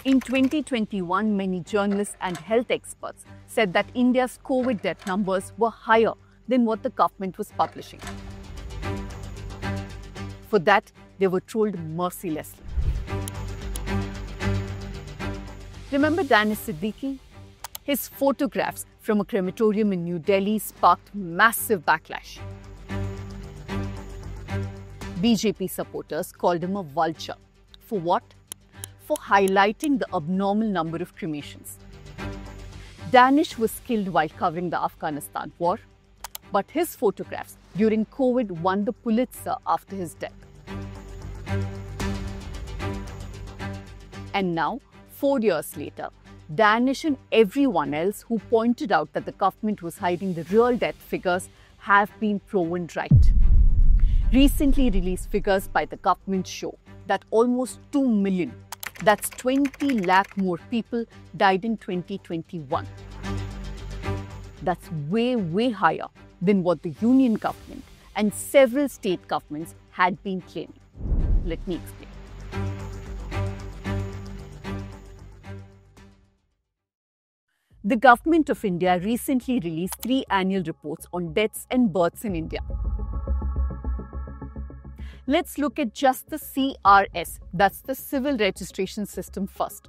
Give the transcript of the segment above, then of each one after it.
In 2021, many journalists and health experts said that India's COVID death numbers were higher than what the government was publishing. For that, they were trolled mercilessly. Remember Danish Siddiqui? His photographs from a crematorium in New Delhi sparked massive backlash. BJP supporters called him a vulture. For what? For highlighting the abnormal number of cremations. Danish was killed while covering the Afghanistan war, but his photographs during COVID won the Pulitzer after his death. And now, 4 years later, Danish and everyone else who pointed out that the government was hiding the real death figures have been proven right. Recently released figures by the government show that almost 2 million, that's 20 lakh more people, died in 2021. That's way higher than what the union government and several state governments had been claiming. Let me explain. The Government of India recently released 3 annual reports on deaths and births in India. Let's look at just the CRS, that's the Civil Registration System first.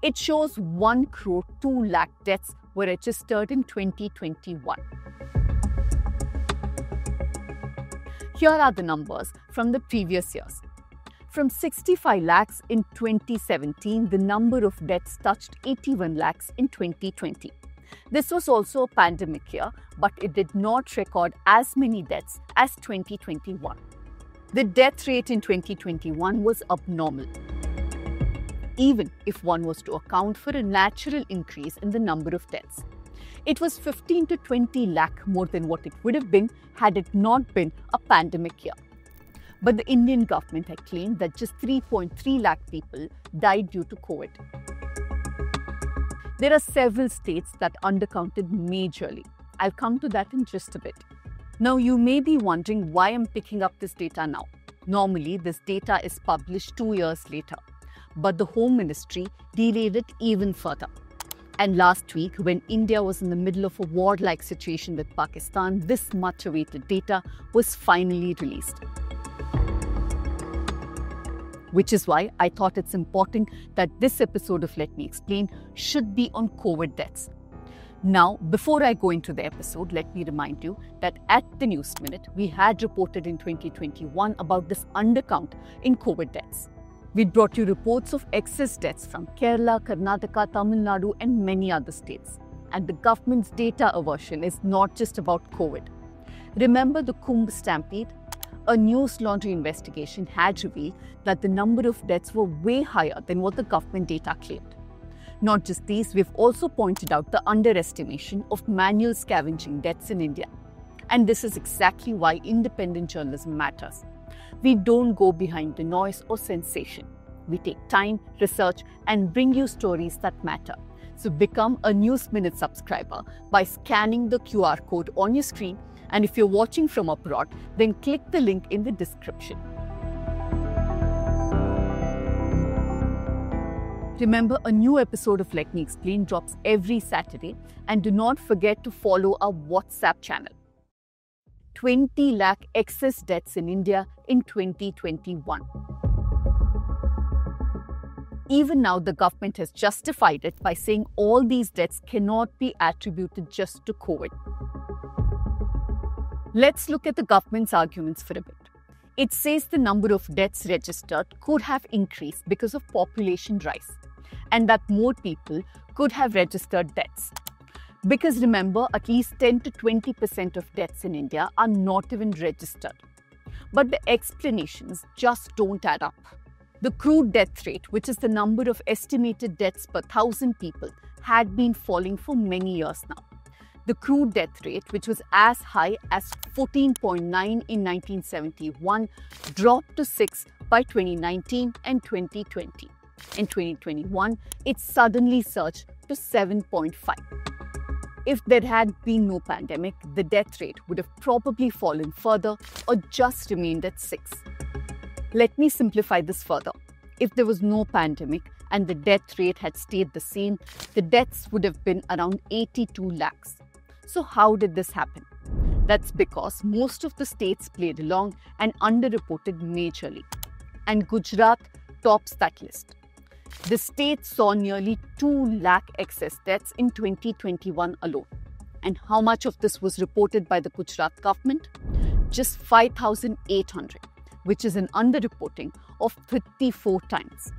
It shows 1 crore 2 lakh deaths were registered in 2021. Here are the numbers from the previous years. From 65 lakhs in 2017, the number of deaths touched 81 lakhs in 2020. This was also a pandemic year, but it did not record as many deaths as 2021. The death rate in 2021 was abnormal, even if one was to account for a natural increase in the number of deaths. It was 15 to 20 lakh more than what it would have been had it not been a pandemic year. But the Indian government had claimed that just 3.3 lakh people died due to COVID. There are several states that undercounted majorly. I'll come to that in just a bit. Now, you may be wondering why I'm picking up this data now. Normally, this data is published 2 years later, but the Home Ministry delayed it even further. And last week, when India was in the middle of a war-like situation with Pakistan, this much-awaited data was finally released. Which is why I thought it's important that this episode of Let Me Explain should be on COVID deaths. Now, before I go into the episode, let me remind you that at the News Minute, we had reported in 2021 about this undercount in COVID deaths. We brought you reports of excess deaths from Kerala, Karnataka, Tamil Nadu and many other states. And the government's data aversion is not just about COVID. Remember the Kumbh Stampede? A news laundry investigation had revealed that the number of deaths were way higher than what the government data claimed. Not just these, we've also pointed out the underestimation of manual scavenging deaths in India. And this is exactly why independent journalism matters. We don't go behind the noise or sensation. We take time, research, and bring you stories that matter. So become a News Minute subscriber by scanning the QR code on your screen. And if you're watching from abroad, then click the link in the description. Remember, a new episode of Let Me Explain drops every Saturday, and do not forget to follow our WhatsApp channel. 20 lakh excess deaths in India in 2021. Even now, the government has justified it by saying all these deaths cannot be attributed just to COVID. Let's look at the government's arguments for a bit. It says the number of deaths registered could have increased because of population rise, and that more people could have registered deaths. Because remember, at least 10 to 20% of deaths in India are not even registered. But the explanations just don't add up. The crude death rate, which is the number of estimated deaths per 1,000 people, had been falling for many years now. The crude death rate, which was as high as 14.9 in 1971, dropped to 6 by 2019 and 2020. In 2021, it suddenly surged to 7.5. If there had been no pandemic, the death rate would have probably fallen further or just remained at 6. Let me simplify this further. If there was no pandemic and the death rate had stayed the same, the deaths would have been around 82 lakhs. So how did this happen? That's because most of the states played along and underreported majorly. And Gujarat tops that list. The state saw nearly 2 lakh excess deaths in 2021 alone. And how much of this was reported by the Gujarat government? Just 5,800, which is an underreporting of 34 times.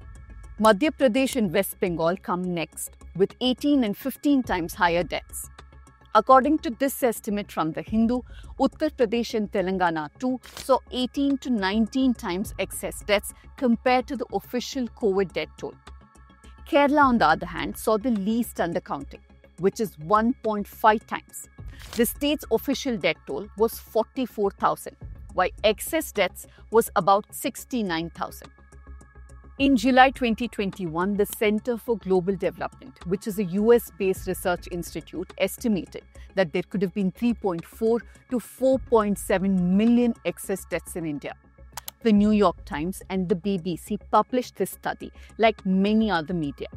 Madhya Pradesh and West Bengal come next, with 18 and 15 times higher deaths. According to this estimate from The Hindu, Uttar Pradesh and Telangana too saw 18 to 19 times excess deaths compared to the official COVID death toll. Kerala, on the other hand, saw the least undercounting, which is 1.5 times. The state's official death toll was 44,000, while excess deaths was about 69,000. In July 2021, the Center for Global Development, which is a US-based research institute, estimated that there could have been 3.4 to 4.7 million excess deaths in India. The New York Times and the BBC published this study like many other media.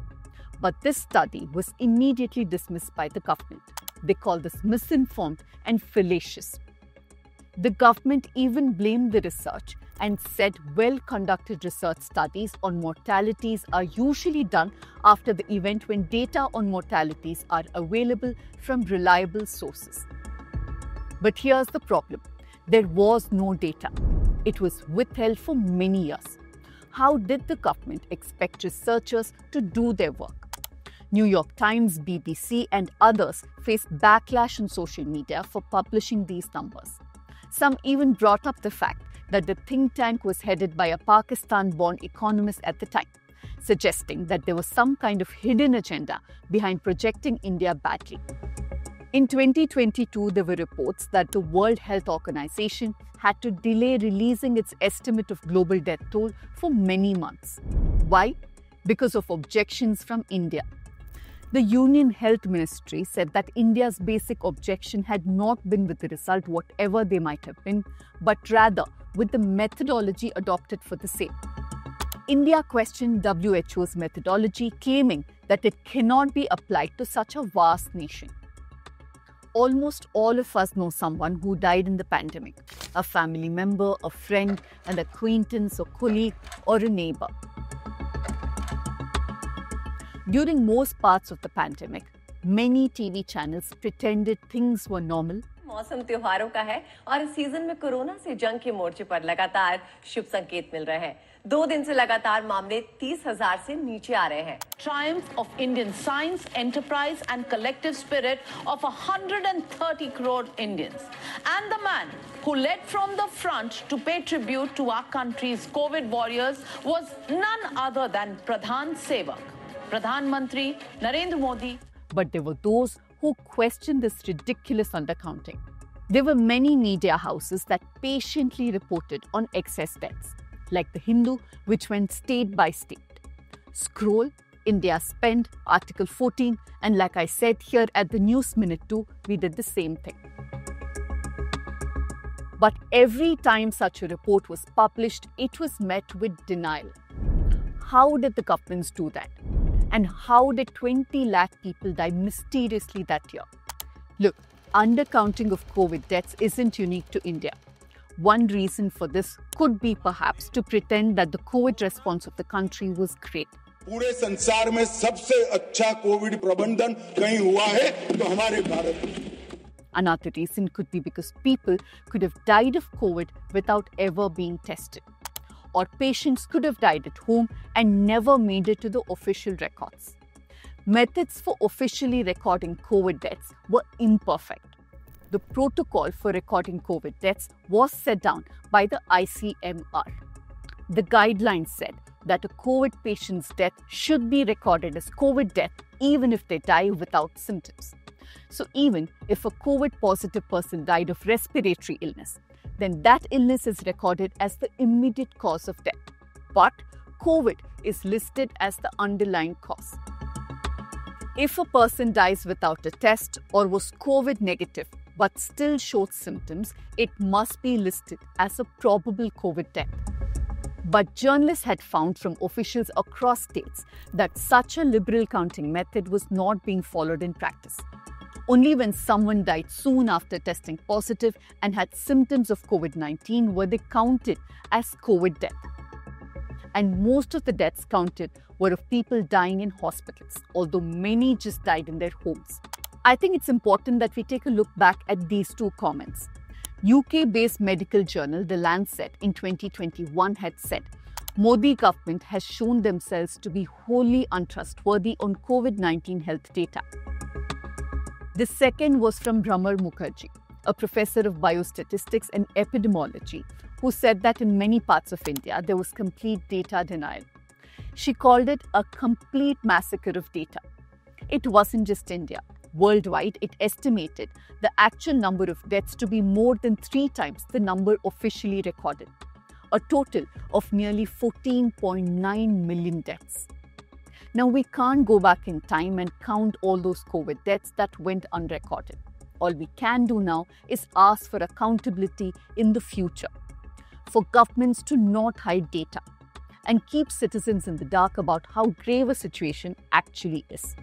But this study was immediately dismissed by the government. They called this misinformed and fallacious. The government even blamed the research and said well-conducted research studies on mortalities are usually done after the event when data on mortalities are available from reliable sources. But here's the problem. There was no data. It was withheld for many years. How did the government expect researchers to do their work? New York Times, BBC, and others faced backlash on social media for publishing these numbers. Some even brought up the fact that the think tank was headed by a Pakistan-born economist at the time, suggesting that there was some kind of hidden agenda behind projecting India badly. In 2022, there were reports that the World Health Organization had to delay releasing its estimate of global death toll for many months. Why? Because of objections from India. The Union Health Ministry said that India's basic objection had not been with the result, whatever they might have been, but rather with the methodology adopted for the same. India questioned WHO's methodology, claiming that it cannot be applied to such a vast nation. Almost all of us know someone who died in the pandemic, a family member, a friend, an acquaintance, a colleague, or a neighbor. During most parts of the pandemic, many TV channels pretended things were normal. मौसम त्योहारों का है और इस season में corona से जंग के मोर्चे पर लगातार शुभ संकेत मिल रहे हैं। 2 दिन से लगातार मामले 30,000 से नीचे आ रहे हैं। Triumph of Indian science, enterprise and collective spirit of 130 crore Indians. And the man who led from the front to pay tribute to our country's COVID warriors was none other than Pradhan Sevak, Pradhan Mantri Narendra Modi. But there were those who questioned this ridiculous undercounting. There were many media houses that patiently reported on excess deaths, like The Hindu, which went state by state. Scroll, India Spend, Article 14, and like I said here at the News Minute too, we did the same thing. But every time such a report was published, it was met with denial. How did the governments do that? And how did 20 lakh people die mysteriously that year? Look, undercounting of COVID deaths isn't unique to India. One reason for this could be perhaps to pretend that the COVID response of the country was great. पूरे संसार में सबसे अच्छा Covid प्रबंधन कहीं हुआ है तो हमारे भारत में. Another reason could be because people could have died of COVID without ever being tested. Or patients could have died at home and never made it to the official records. Methods for officially recording COVID deaths were imperfect. The protocol for recording COVID deaths was set down by the ICMR. The guidelines said that a COVID patient's death should be recorded as COVID death even if they die without symptoms. So even if a COVID-positive person died of respiratory illness, then that illness is recorded as the immediate cause of death. But COVID is listed as the underlying cause. If a person dies without a test or was COVID negative but still showed symptoms, it must be listed as a probable COVID death. But journalists had found from officials across states that such a liberal counting method was not being followed in practice. Only when someone died soon after testing positive and had symptoms of COVID-19 were they counted as COVID death. And most of the deaths counted were of people dying in hospitals, although many just died in their homes. I think it's important that we take a look back at these two comments. UK-based medical journal The Lancet in 2021 had said, Modi government has shown themselves to be wholly untrustworthy on COVID-19 health data. The second was from Bhramar Mukherjee, a professor of biostatistics and epidemiology, who said that in many parts of India there was complete data denial. She called it a complete massacre of data. It wasn't just India. Worldwide, it estimated the actual number of deaths to be more than 3 times the number officially recorded, a total of nearly 14.9 million deaths. Now, we can't go back in time and count all those COVID deaths that went unrecorded. All we can do now is ask for accountability in the future, for governments to not hide data and keep citizens in the dark about how grave a situation actually is.